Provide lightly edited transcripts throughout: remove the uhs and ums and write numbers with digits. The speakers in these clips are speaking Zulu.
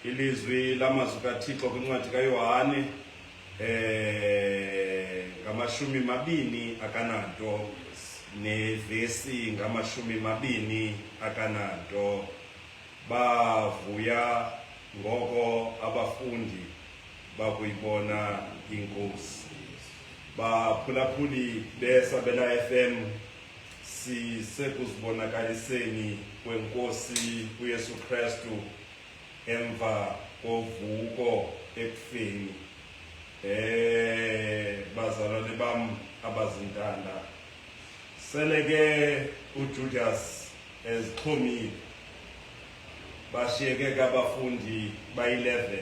Ilizwi lamazwi kaThixo kwincwadi kaYohane ngamashumi mabini akananto nevesi ngamashumi mabini akananto. Bavuya ngoko abafundi bakuyibona inkosi. Baphulaphuli beSabela FM sisekuzibonakaliseni kwenkosi uYesu Kristu emva kovuko ekufeni. Bazalwane bam abazintanda, seleke uJudas ezixhomile, bashiyeke abafundi ba-11.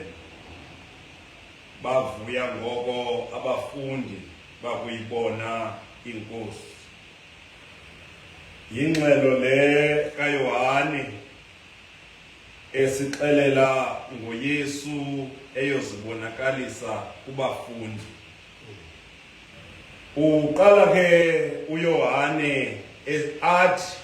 Bavuya ngoko abafundi bakuyibona inkosi. Yingxelo le kaYohane esixelela ngoYesu eyozibonakalisa kubafundi. Uqala ke uYohane athi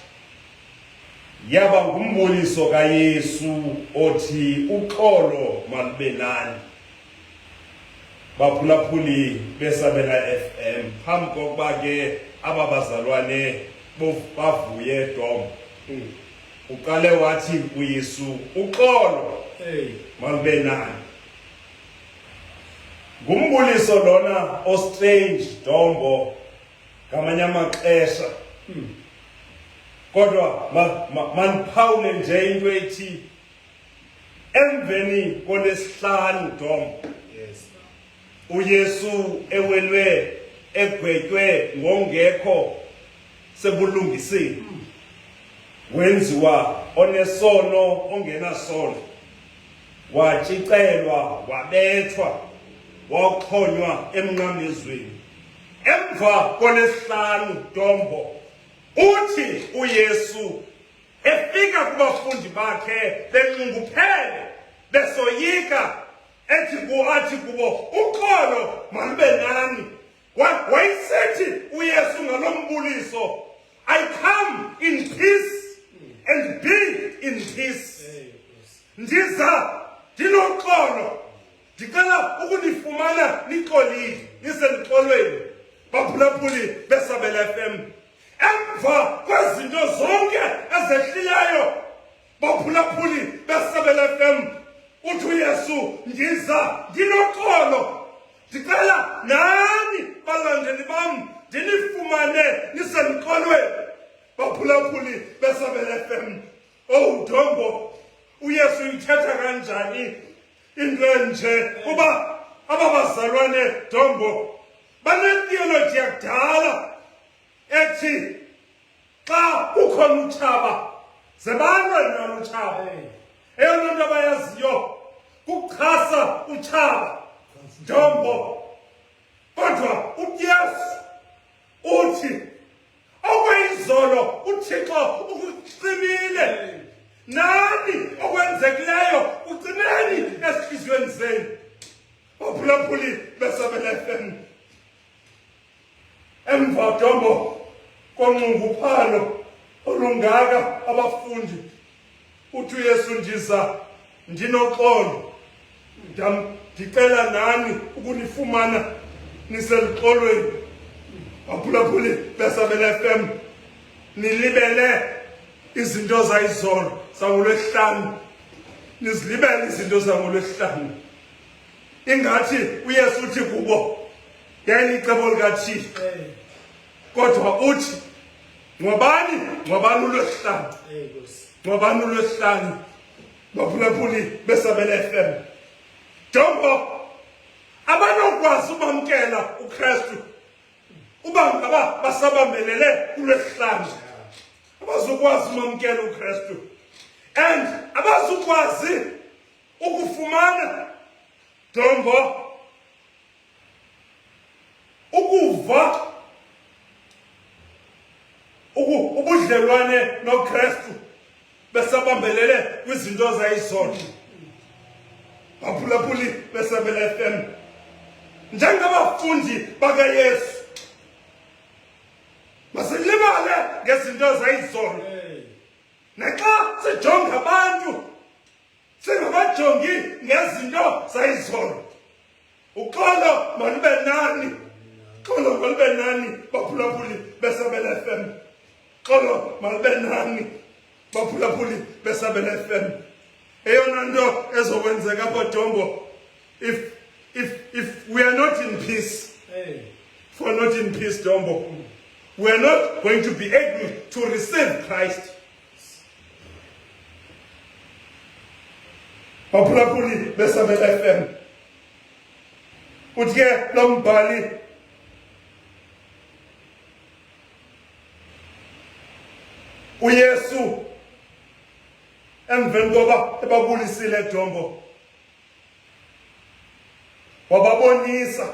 yaba ngumboniso kaYesu othi uxolo malube nani. Baphulaphuli beSabela FM, phambi kokuba ke aba bazalwane bavuye dom, uqale wathi uYesu uxolo malube nani. Ngumbuliso lona ostrange dombo ngamanye amaxesha, kodwa mandiphawule nje into ethi emveni kolesihlanu dombo uYesu ewelwe egwetywe ngongekho sebulungiseni, wenziwa onesono ongenasono, watshicelwa, wabethwa, waxhonywa emnqamlezweni. Emva kolesihlanu dombo uthi uYesu efika kubafundi bakhe benxunguphele besoyika, athi kubo uxolo malube nani. Wayesethi uYesu ngalo mbuliso, I come in peace and be in peace. Ndiza ndinoxolo, ndicela ukunifumana nixolile, nisexolweni. Baphulaphuli beSabela FM, emva kwezinto zonke ezehlileyo, baphulaphuli beSabela FM, uthi uYesu ndiza ndinoxolo, ndicela nani balandeli bam ndinifumane nisemxolweni. Baphulaphuli beSabela FM, oh dombo, uYesu ithetha kanjani into enje? Kuba aba bazalwane dombo banetheology yakudala ethi xa ukhona utshaba zebalwe nalo utshaba. Eyona nto abayaziyo kukuxhasa utshaba dombo. Kodwa uYesu uthi okweyizolo uThixo ukucimile, nani okwenzekileyo ugcineni ezihliziyweni zenu. Baphulaphuli beSabela FM, emva dombo konxunguphalo olungaka abafundi, uthi uYesu ndiza ndinoxolo, ndicela nani ukunifumana niselixolweni. Baphulaphuli beSabela FM, nilibele izinto zayizolo zangoLwesihlanu, nizilibele izinto zangoLwesihlanu. Ingathi uYesu uthi kubo yayilicebo likaThixo, kodwa uthi ngobani uLwesihlanu, ngobani uLwesihlanu. Baphulaphuli beSabela FM, dombo abanokwazi ubamkela uKristu uba ngaba basabambelele kuLwesihlanu, abazukwazi umamkela uKristu, and abazukwazi ukufumana dombo ukuva ubudlelwane noKristu besabambelele kwizinto zayizolo. Baphulaphuli beSabela FM, njengabafundi bakaYesu masilibale ngezinto zayizolo. Naxa sijonga abantu singaba ungajongi ngezinto zayizolo. Uxolo malube nani. Uxolo malube nani baphulaphuli beSabela FM. Uxolo malube nani baphulaphuli beSabela FM. Eyona nto ezokwenzeka apha Dombo, if we are not in peace, if we are not in peace, Dombo, we are not going to be able to receive Christ. Baphulaphuli beSabela FM. Uthe lo mbhali uYesu emveni koba ebabulisile Dombo wababonisa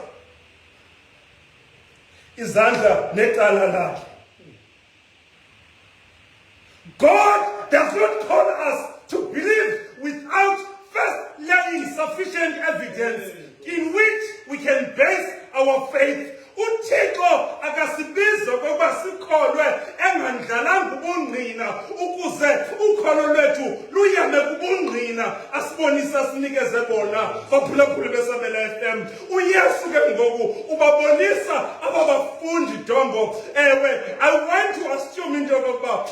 izandla necala lakhe. God does not call us to believe without first laying sufficient evidence in which we can base our faith. uThixo akasibiza ngoba sikholwe engandlalanga ubungqina ukuze ukholo lwethu luyame kubungqina asibonisa sinikeze bona baphulaphuli beSabela FM. uYesu ke ngoku ubabonisa ababafundi Dombo. Ewe, I want to assume into yokuba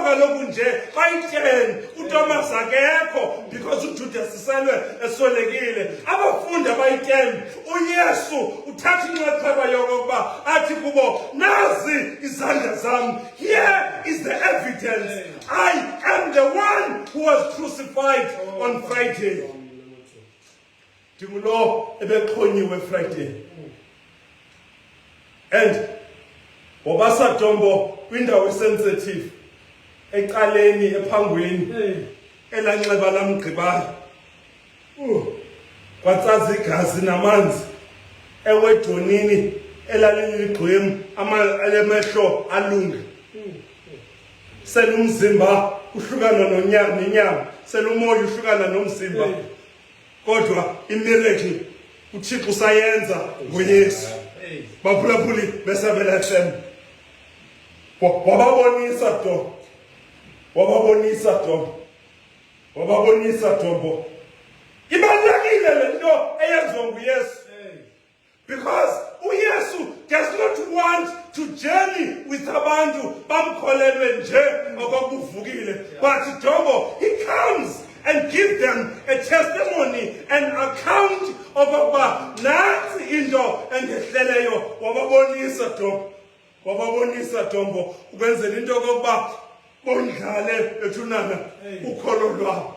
kaloku nje bayithen uThomas akekho because uJudas iselwe eswelekile. Abafundi abayithen uYesu uthatha inxaxheba yokuba athi kubo nazi izandla zami. Here is the evidence. I am the one who was crucified on Friday. Ndingulo ebexhonyiwe Friday. And wabasa Dombo kwindawo sensitive eqaleni ephangweni elanxeba lamgqibala. Kwatsaza igazi namanzi ewedonini elaliliqhwemu alemehlo alunga. Selumzimba uhlukana nenyama, selumoya uhlukana nomzimba. Kodwa imiracle uThixo usayenza ngoYesu. Baphulaphuli beSabela FM. Wababonisa Dombo. Ibalulekile lento eyenziwa nguYesu. Because uYesu does not want to journey with abantu bamkholelwe nje okuvukile. But Dombo, he comes and gives them a testimony, an account of about nansi into engehleleyo. Wababonisa Dombo ukwenzela into yokuba bondlale ethunana ukholo lwabo.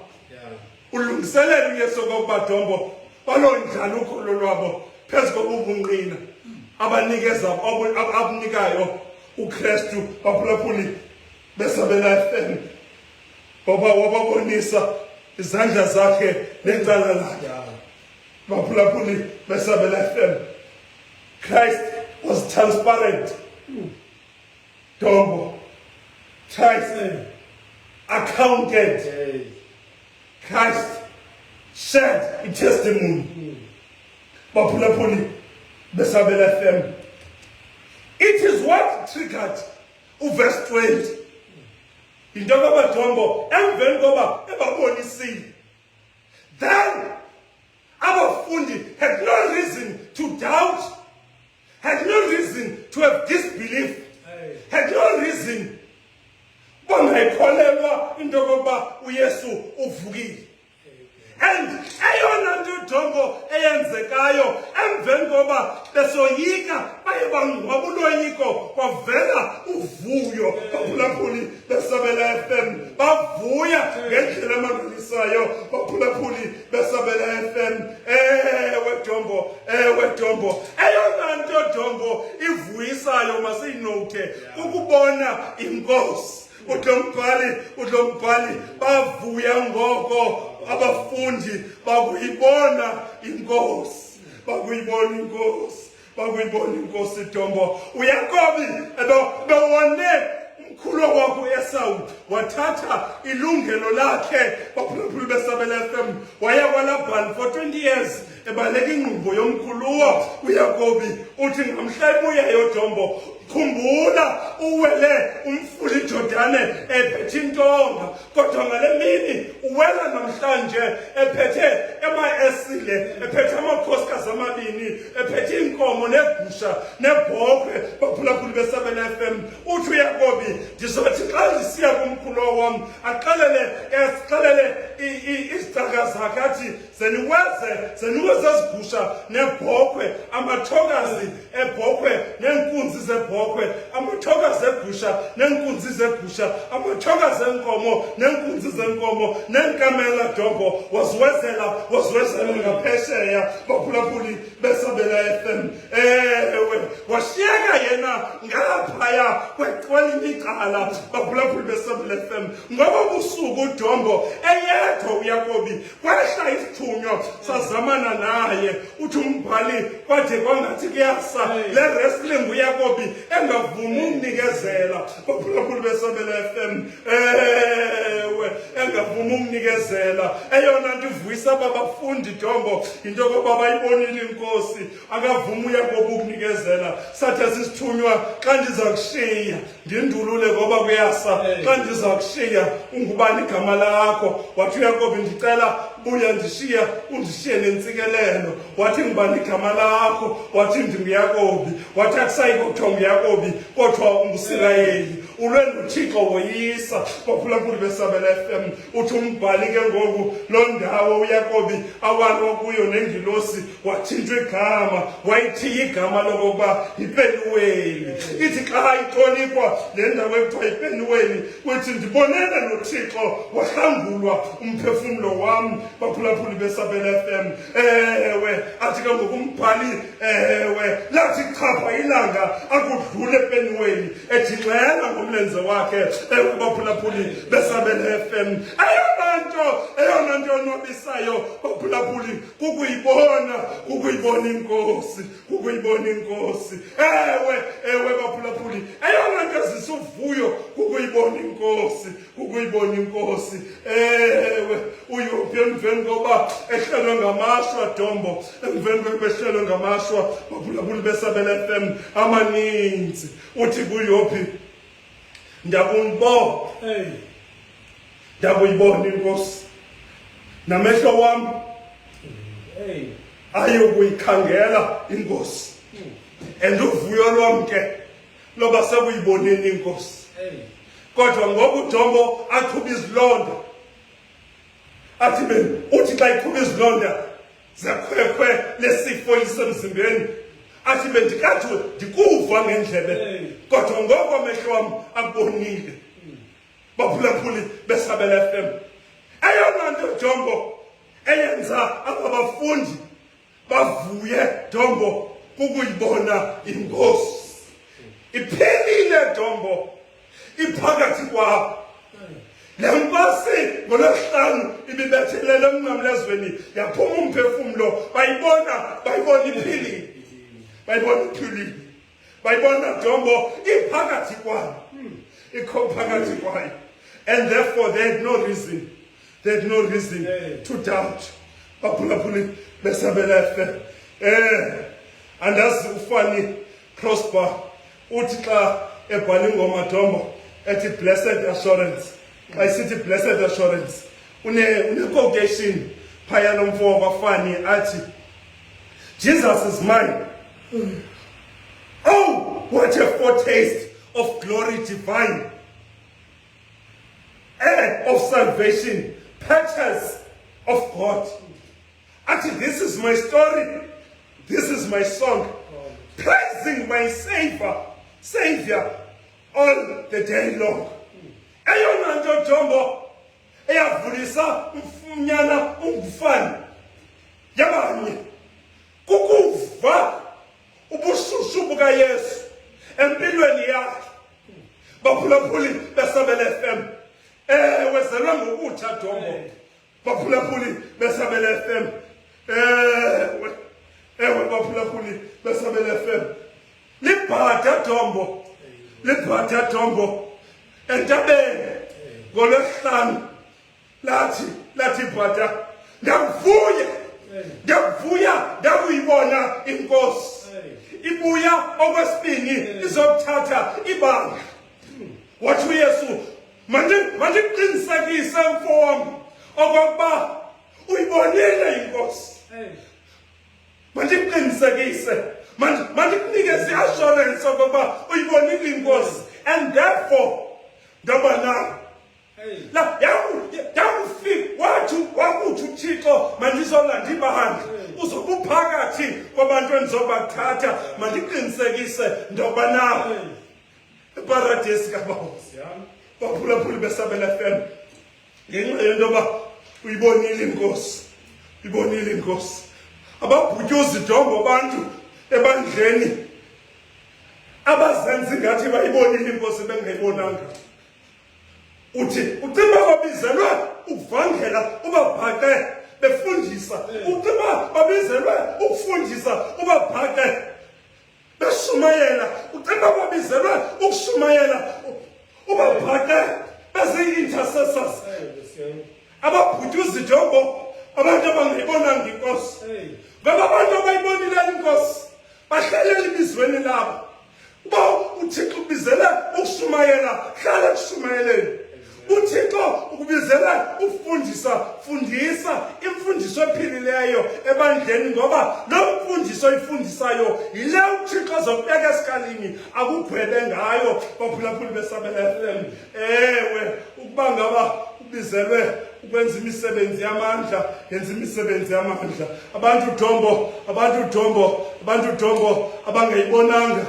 Ulungiselela uYesu kokuba Dombo balondlala ukholo lwabo phezu kobungqina abanikeza abunikayo uKristu. Baphulaphuli beSabela FM. Wababonisa izandla zakhe necala lakhe. Baphulaphuli beSabela FM. Christ was transparent. Dombo. Christ accounted. Christ shared a testimony. Baphulaphuli beSabela FM. It is what triggered verse 20. Into yokuba Dombo emveni koba ebabonisile, then abafundi had no reason to doubt, had no reason to have disbelief, had no reason bangayikholelwa into yokuba uYesu uvukile. And eyona nto Dombo eyenzekayo emveni koba besoyika baye bangabuloyiko kwavela uvuyo. Baphulaphuli beSabela FM bavuya ngendlela emangalisayo. Baphulaphuli beSabela FM. Ewe Dombo, eyona nto Dombo ivuyisayo masiyinote ukubona inkosi. Udlombhali bavuya ngoko abafundi bakuyibona inkosi. Dombo. uYakobi bewone umkhulu wakho Esau wathatha ilungelo lakhe. Baphulaphuli beSabela FM waya kwaLabhani for 20 years ebaleka ingqubo yomkhuluwa uYakobi. Uthi ngamhla ebuyayo Dombo khumbula uwele umfuli Jordane ephethe intonga kodwa ngale mini uwela namhlanje ephethe esile ephethe amakhosikazi amabini ephethe inkomo negusha nebhokhwe baphulaphuli beSabela FM uthi uYakobi ndizothi xa ndisiya kumkhulu wami axelele izithaka zakhe athi zeniweze zigusha nebhokhwe amathokazi ebhokhwe nenkunzi zebhokhwe amathokazi egusha nenkunzi zegusha amathokazi enkomo nenkunzi zenkomo nenkamela dombo waziwezela ngaphesheya baphulaphuli beSabela FM washiyeka yena ngaphaya kwelinye icala baphulaphuli beSabela FM ngoba ubusuku uDombo eyedwa uYakobi kwehla isithunywa sazamana naye uthi umbhali kwathi kwangathi kuyasa le wrestling uYakobi engavumi umnikezela baphulaphuli beSabela FM engavumi umnikezela eyona nto ivuyisa abafundi Dombo into yokuba bayibonile inkosi akavumi uYakobi ukunikezela sathi sisithunywa xa ndiza kushiya ndindulule ngoba kuyasa xa ndiza kushiya ungubani igama lakho wathi uYakobi ndicela buya undishiye nentsikelelo wathi ngubani igama lakho wathi ndinguYakobi wathi akusayi kuthiwa nguYakobi kodwa ungusirayeli ulwe noThixo woyisa baphulaphuli beSabela FM uthi umbhali ke ngoku lo ndawo uYakobi awalo kuyo nengilosi wathintwa igama wayithi igama lokuba yiPenuweli ithi xa itolikwa le ndawo ekuthiwa yiPenuweli uthi ndibonene noThixo wahlangulwa umphefumulo wami baphulaphuli beSabela FM athi ke ngoku umbhali lathi chapha ilanga akudlule ePenuweli ejingxela ngomlenze wakhe baphulaphuli beSabela FM eyona nto yonwabisayo baphulaphuli kukuyibona inkosi ewe baphulaphuli eyona nto zisuvuyo kukuyibona inkosi uyophi emveni koba ehlelwe ngamashwa Dombo emveni kokuba ehlelwe ngamashwa baphulaphuli beSabela FM amaninzi uthi kuyophi ndabuyibona inkosi namehlo wami ayokuyikhangela inkosi and uvuyo lwam ke loba sekuyiboneni inkosi kodwa ngoba uDombo aqhuba izilonda athi uthi xa iqhuba izilonda zekhwekhwe lesifo lisemzimbeni athi bendikathi ndikuva ngendlebe kodwa ngoba amehlo wami akubonile baphulaphuli beSabela FM eyona nto Dombo eyenza abafundi bavuye Dombo kukuyibona inkosi iphelile Dombo iphakathi kwabo le nkosi ngolwesihlanu ibibethelele umnqamlezweni yaphuma umphefumulo bayibona iphilile bayibona Dombo iphakathi kwabo phakathi kwayo and therefore they had no reason to doubt baphulaphuli beSabela FM andazi ufani Prosper uthi xa ebhala ingoma Dombo ethi blessed assurance xa isithi blessed assurance une quotation phaya nomfo wabafani athi Jesus is mine. Oh, what a foretaste of glory divine, and of salvation, purchase of God. Actually, this is my story. This is my song, praising my Savior all the day long. Eyona nto Dombo eyavulisa umnyana ungufani yabanye kukuva ubushushu bukaYesu empilweni yakhe baphulaphuli beSabela FM wezelwa ngokutsha Dombo baphulaphuli beSabela FM baphulaphuli beSabela FM libhatha Dombo entabeni ngolwesihlanu lathi bhatha ndavuye Ndiyavuya ndakuyibona inkosi ibuya okwesibini izokuthatha ibanga. Wathi uYesu, mandiqinisekise mfowami okokuba uyibonile inkosi. Mandiqinisekise, mandikunikeze assurance okokuba uyibonile inkosi, and therefore ndoba nawe la yakufika wakuthi uThixo mandizolanda ibandla uzokuphakathi kwabantu endizobathatha. Mandiqinisekise ndoba nawe eparadesi kaBaba baphulaphuli beSabela FM ngenxa yento yoba uyibonile inkosi, uyibonile inkosi. Ababhutyuza idongo abantu ebandleni abazenza ingathi bayibonile inkosi bengayibonanga. Uthi ucimba babizelwe ukuvangela ubabhaqe befundisa, ucimba babizelwe ukufundisa ubabhaqe beshumayela, ucimba babizelwe ukushumayela ubabhaqe bezi-intercessors. Ababhutyuza idongo abantu abangayibonanga inkosi, ngoba abantu abayibonile inkosi bahlelela ibizweni labo. Uba uThixo ubizele ukushumayela, hlala kushumayeleni. uThixo ukubizela ufundisa, fundisa imfundiso ephilileyo ebandleni, ngoba lo mfundiso oyifundisayo yile uThixo azokubeka esikalini akugwebe ngayo. Baphulaphuli beSabela FM, ewe ukuba ngaba ubizelwe ukwenza imisebenzi yamandla, yenza imisebenzi yamandla. Abantu Dombo abangayibonanga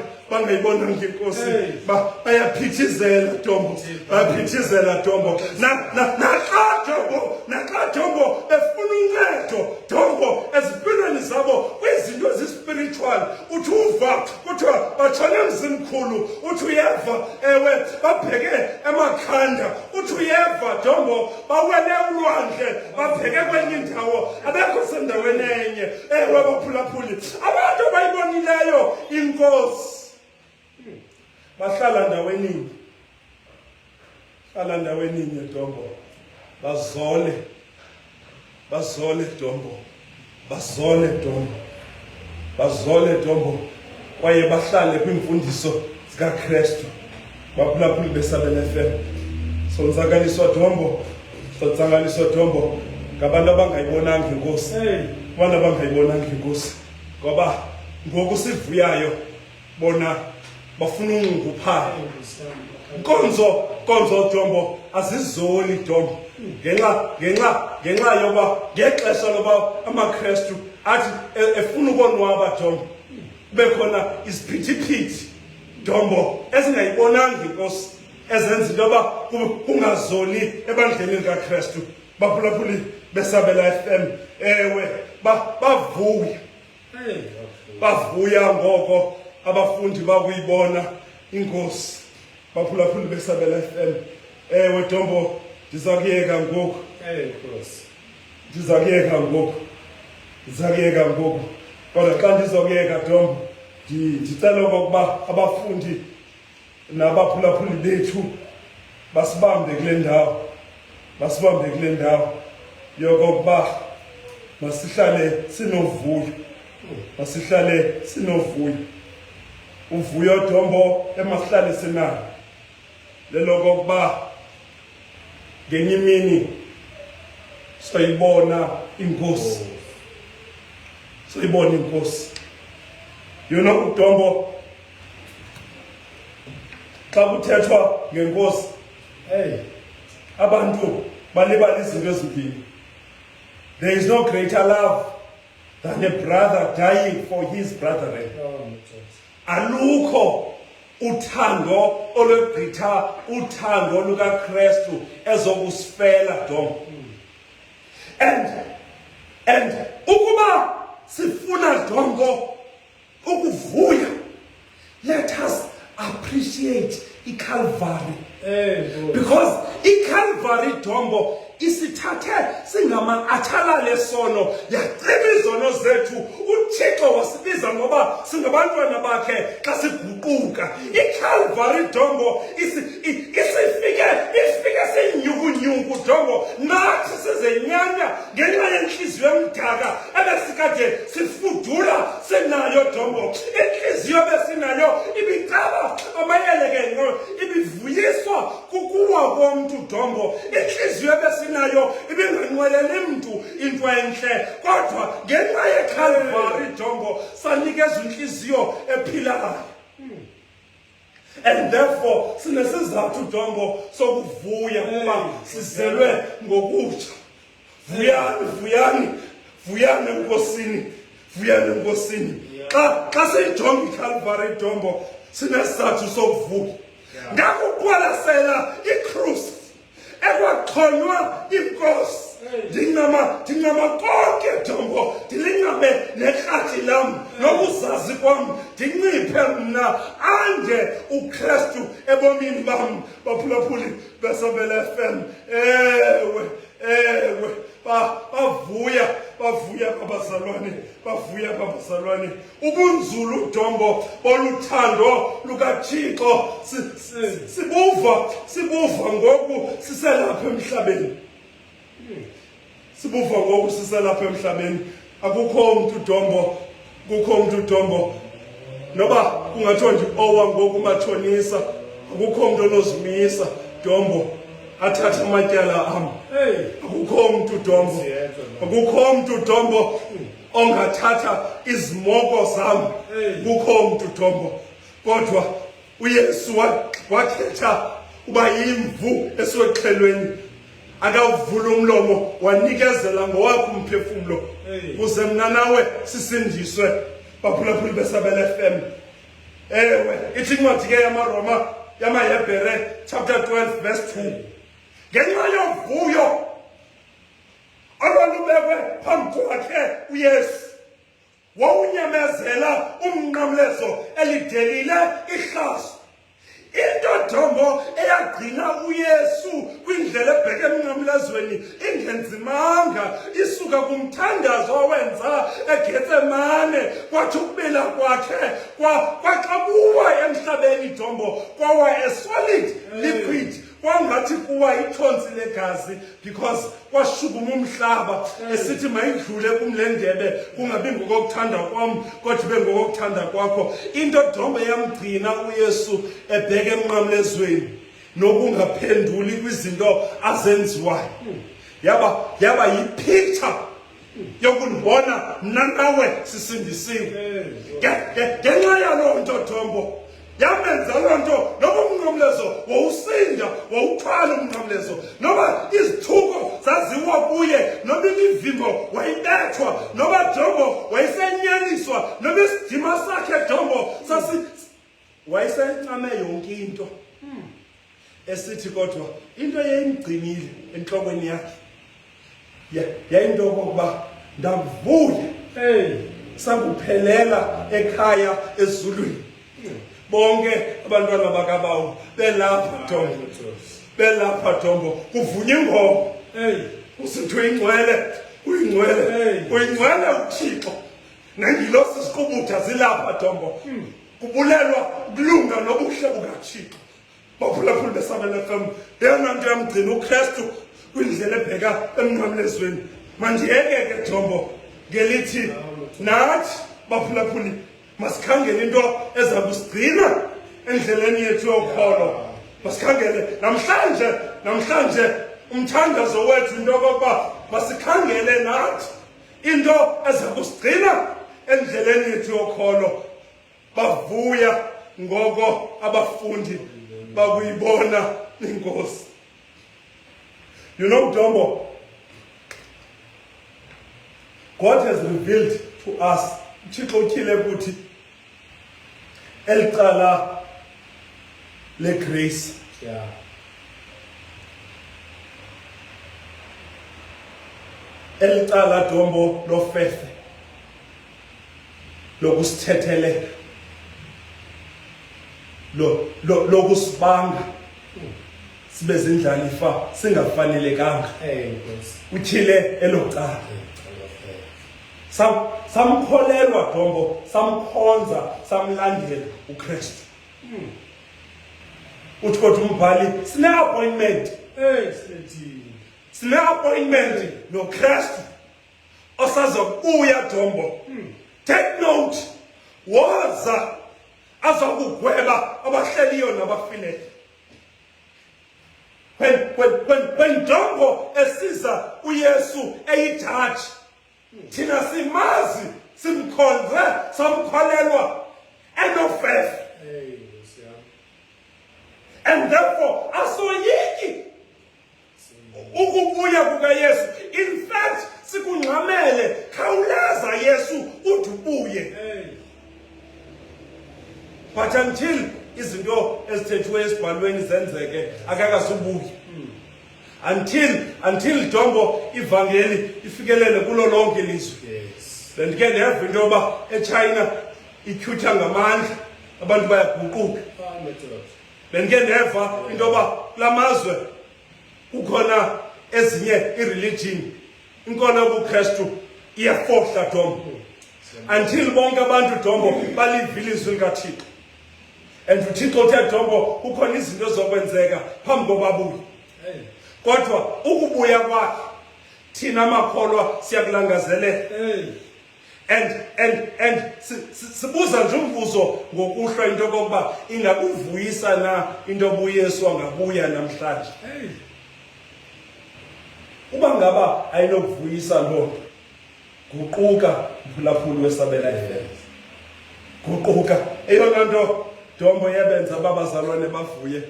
inkosi bayaphithizela Dombo, bayaphithizela Dombo. Naxa Dombo befuna uncedo Dombo ezimpilweni zabo kwizinto ezi-spiritual, uthi uva kuthiwa batshone emzimkhulu, uthi uyeva ewe babheke emakhanda, uthi uyeva Dombo bawele ulwandle babheke kwenye indawo, abekho sendaweni enye. Ewe baphulaphuli, abantu abayibonileyo inkosi bahlala ndaweninye, hlala ndaweninye Dombo, bazole Dombo, bazole Dombo, kwaye bahlale kwimfundiso zikaKristu. Baphulaphuli beSabela FM, sonzakaliswa Dombo ngabantu abangayibonanga inkosi, abantu abangayibonanga inkosi, ngoba ngoku sivuyayo bona bafuna unguphala. Konzo Dombo azizoli Dombo, ngenxa yoba ngexesha loba amaKristu athi efuna ukonwaba Dombo, kube khona isiphithiphithi Dombo ezingayibonanga inkosi, ezenza into yoba kungazoli ebandleni likaKristu. Baphulaphuli beSabela FM, ewe bavuya ngoko abafundi bakuyibona inkosi. Baphulaphuli beSabela FM, ewe Dombo ndizakuyeka ngoku, ndizakuyeka ngoku, kodwa xa ndizokuyeka Dombo ndicela okokuba abafundi nabaphulaphuli bethu basibambe kule ndawo yokokuba masihlale sinovuyo, uvuyo Dombo emasihlale sinalo lelokokuba ngenye imini soyibona inkosi, Dombo. Xa kuthethwa ngenkosi, abantu balibala izinto ezimbini. There is no greater love than a brother dying for his brethren. Alukho uthando olugqitha uthando lukaKristu ezokusifela Dombo. And ukuba sifuna Dombo ukuvuya, let us appreciate iCalvary, because iCalvary Dombo isithathe singama-athalale sono, yacima izono zethu. uThixo wasibiza ngoba singabantwana bakhe xa siguquka. iCalvary Dombo ifike senyukunyuku Dombo, nathi sizenyanya ngenxa yenhliziyo emdaka ebesikade sifudula sinayo Dombo. Inhliziyo besinayo ibicaba amayeleke, ibivuyiswa kukuwa komntu Dombo. Inhliziyo besinayo ibinganqweleli mntu into entle, kodwa ngenxa yeCalvary Dombo sanikeza inhliziyo ephilayo. And therefore sinesizathu Dombo sokuvuya kuba sizelwe ngokutsha. Vuyani Nkosini, vuyani Nkosini. Xa siyijonga iCalvary Dombo sinesizathu sokuvuya. Ndakuqwalasela icruise ekwachonywa inkosi. Ndingama konke Dombo, ndilingame nekhathi lam nokuzazi kwam, ndinciphe mna ande uKristu ebomini bam. Baphulaphuli beSabela FM, ewe bavuya babazalwane, ubunzulu Dombo boluthando lukaThixo sibuva ngoku siselapha emhlabeni. Sibuva ngoku siselapha emhlabeni. Akukho mntu Dombo, noba kungathiwa ndi-owa ngoku umatshonisa, akukho mntu onozimisa Dombo athathe amatyala am. Akukho mntu Dombo ongathatha izimoko zam. Akukho mntu Dombo, kodwa uYesu wakhetha uba yimvu eswexhelweni, akavula umlomo wanikezela ngowakhe umphefumlo kuze mna nawe sisindiswe. Baphulaphuli beSabela FM, ewe ithi incwadi ke yamaRoma yamaHebhere chapter 12 verse 2, ngenxa yovuyo olwalubekwe phambi kwakhe uYesu, wawunyamezela umnqamlezo elidelile ihlazo. Into Dombo eyagcina uYesu kwindlela ebheke emnqamlezweni ingenzimanga, isuka kumthandazo owenza eGetsemane kwathi ukubila kwakhe kwaxabuwa emhlabeni Dombo, kwawa a solid liquid, kwangathi kuwa ithonsi legazi, because kwashukuma umhlaba esithi mayidlule kumlendebe, kungabi ngokokuthanda kwam kodwa ibe ngokokuthanda kwakho. Into Dombo yamgcina uYesu ebheke emnqamlezweni nokungaphenduli kwizinto azenziwayo, yaba yipicture yokundibona mna nawe sisindisiwe. Ngenxa yaloo nto Dombo yamenza loo nto, noba umnqamlezo wawusinda, wawuthwala umnqamlezo, noba izithuko zaziwa kuye, noba imivimbo wayibethwa, noba Dombo wayesenyaniswa, noba isidima sakhe Dombo wayesencame yonke into. Esithi kodwa into yayimgcinile enhlokweni yakhe yayinto yokokuba ndavuya sakuphelela ekhaya ezulwini. Bonke abantwana bakabawo belapha Dombo, kuvunya ingoma. Usithi uyingcwele uThixo, nengilosi ziqubutha zilapha Dombo, kubulelwa ukulunga nobuhle bukaThixo. Baphulaphuli beSabela FM, yena nto yamgcina uKristu kwindlela ebheka emnqamlezweni. Mandiyeke ke Dombo ngelithi nathi baphulaphuli masikhangele into eza kusigcina endleleni yethu yokholo. Masikhangele namhlanje umthandazo wethu into yokokuba masikhangele nathi into eza kusigcina endleleni yethu yokholo. Bavuya ngoko abafundi bakuyibona inkosi. You know Dombo, God has revealed to us, Thixo utyhile kuthi elicala le-grace. Elicala Dombo lofefe lokusithetheleka lokusibanga sibe zindlalifa singafanelekanga. Uthile elocala. Samkholelwa Dombo, samkhonza, samlandela uKristu. Uthi kodwa umbhali sine appointment. Sine appointment noKristu osazokubuya Dombo. Take note, waza azokugweba abahleliyo nabafileyo. When Dombo esiza uYesu eyijaji, thina simazi, simkhonze, samkholelwa, and of faith. And therefore, asoyiki ukubuya kukaYesu. In fact, sikungxamele, khawuleza Yesu uthi ubuye. But until izinto ezithethwe esibhalweni zenzeke, akakazubuye. Until Dombo ivangeli ifikelele kulo lonke ilizwe. Bendike ndeva into yoba eChina ityhutyha ngamandla, abantu bayaguquka. Bendike ndeva into yoba kula mazwe kukhona ezinye ireligion, inkolo yobuKristu iyafohla Dombo. Until bonke abantu Dombo baliva ilizwi likaThixo. And uThixo uthe Dombo kukhona izinto zokwenzeka phambi kobabuye. Kodwa ukubuya kwakhe thina makholwa siyakulangazelela. And sibuza nje umvuzo ngokuhlwa into kokuba ingakuvuyisa na into yobuYesu angabuya namhlanje. Uba ngaba ayinokuvuyisa lo guquka mphulaphuli wesabela FM. Guquka eyona nto Dombo yabenza babazalwane bavuye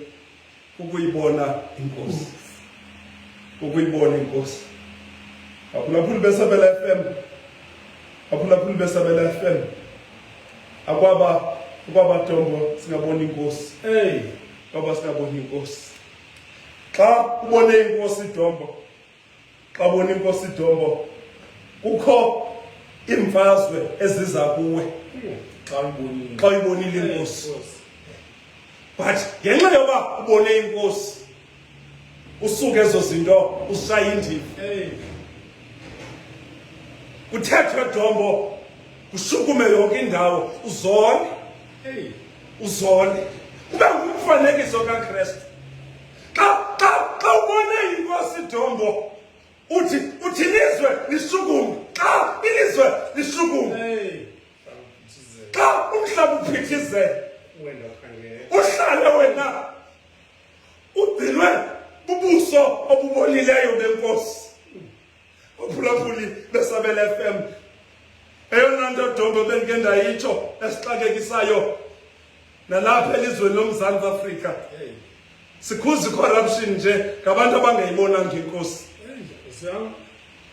ukuyibona inkosi. Ukuyibona inkosi. Aphulaphuli besabela FM. Aphulaphuli besabela FM. Akwaba Dombo singabona inkosi. Kwaba singabona inkosi. Xa ubone inkosi Dombo. Xa ubona inkosi Dombo. Kukho imfazwe eziza kuwe. Xa uyibonile inkosi. But ngenxa yoba ubone inkosi, usuke ezo zinto ushaye indima. Kuthethwe Dombo, kushukume yonke indawo, uzole. Uzole. Ube ngumfanekiso kaKristu. Xa ubone inkosi Dombo, uthi ilizwe lishukume. Xa ilizwe lishukume. Xa umhlaba uphithizela, uhlale wena ugcinwe bubuso obubonileyo benkosi. Aphulaphuli besabela FM. Eyona nto Dombo bendike ndayitsho esixakekisayo nalapha elizweni loMzantsi Afrika. Sikhuza corruption nje ngabantu abangayibonanga inkosi.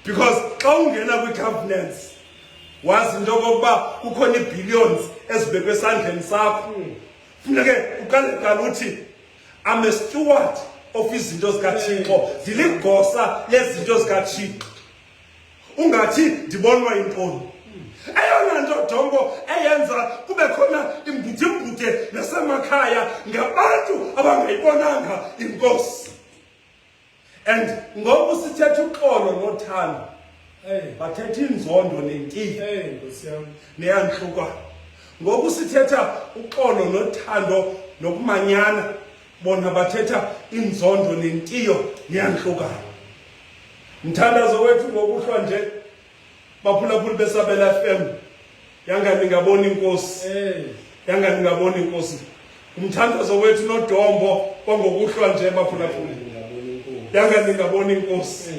Because xa ungena kwi-governance, wazi into kokuba kukhona ibillions ezibekwe esandleni sakho. Funeke uqale kuqala uthi I'm a steward of izinto zikaThixo, ndiligosa lezinto zikaThixo. Ungathi ndibonwa yintoni. Eyona nto Dombo eyenza kube khona imbuthe nasemakhaya ngabantu abangayibonanga inkosi. And ngoku sithetha uxolo nothando, bathetha inzondo nentiyo neyanhlukana. Ngoku sithetha uxolo nothando nokumanyana, bona bathetha inzondo nentiyo neyanhlukana. Mthandazo wethu ngokuhlwa nje baphulaphuli besabela FM, yangani ngabona inkosi. Yangani ngabona inkosi. Umthandazo wethu noDombo kwangokuhlwa nje baphulaphuli. Yangani ngabona inkosi.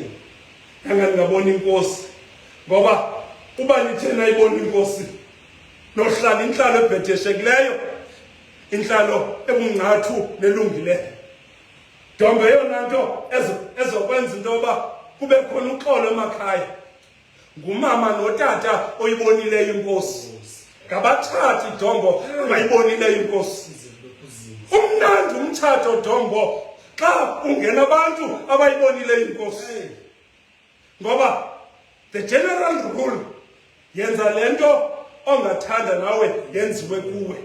Yangani ngabona inkosi. Ngoba uba nithena ibona inkosi, nohlala inhlalo ebhedeshekileyo, inhlalo ebungqathu nelungileyo. Dombo yona nto ezokwenza into yoba kube khona uxolo emakhaya. Ngumama notata oyibonileyo inkosi. Ngabathathi Dombo abayibonileyo inkosi. Umnandi umtshato Dombo xa ungena abantu abayibonileyo inkosi. Ngoba the general rule yenza lento ongathanda nawe yenziwe kuwe.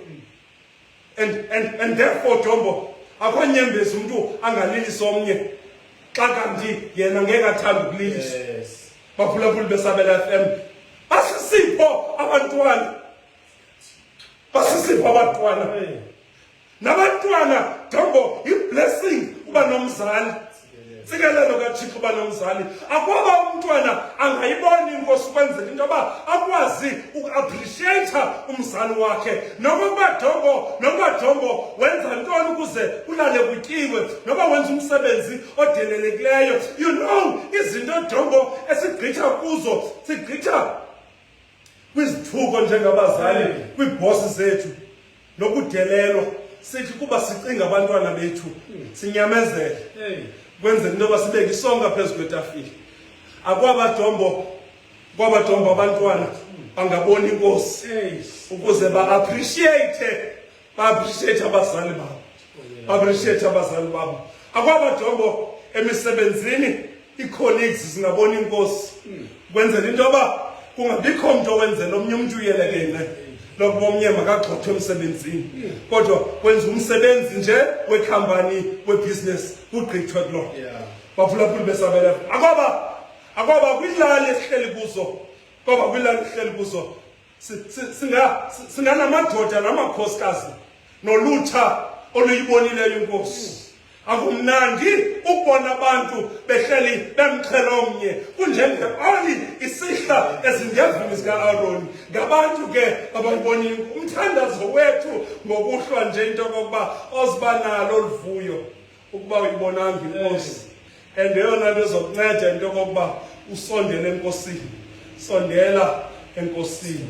And therefore Dombo akho nyembezi umuntu angalilisa omnye xa kanti yena ngeke athanda ukulilisa. Baphulaphuli beSabela FM basisipho abantwana, basisipho abantwana. Nabantwana Dombo i-blessing uba nomzali. Sikelelo kaThixo uba nomzali. Akwaba umntwana angayibona inkosi kwenzela into yoba akwazi uku-appreciate umzali wakhe. Nokuba Dombo wenza ntoni ukuze ulale kutyiwe, noba wenza umsebenzi odelelekileyo. You know, izinto Dombo esigqitha kuzo, sigqitha kwizithuko njengabazali, kwiibhosi zethu, nokudelelwa. Sithi kuba sicinga abantwana bethu, sinyamezele. Kwenze into yoba sibeke isonka phezu kwetafile. Kwaba Dombo abantwana bangabona inkosi ukuze ba-appreciate abazali babo. Appreciate abazali babo. Akwaba Dombo emisebenzini, ii-colleagues zingabona inkosi. Kwenzela into yoba kungabikho umuntu owenzela omnye umuntu uyelekene. Lokuba omnye makagxothwe emsebenzini. Kodwa kwenza umsebenzi nje wekhampani, webusiness, ugqithwe kulo. Baphulaphuli beSabela. Akwaba kwilali esihleli kuzo. Kwaba kwilali esihleli kuzo. Singanamadoda namakhosikazi nolutsha oluyibonileyo inkosi. Akumnandi ukubona abantu behleli bemxhela omnye kunjenge-oli isihla ezindevini zika-Aroni. Ngabantu ke abayiboniyo umthandazo wethu ngokuhlwa nje into yokokuba oziba nalo oluvuyo ukuba uyibonanga inkosi. And eyona nto ezokunceda into yokokuba usondele enkosini. Sondela enkosini.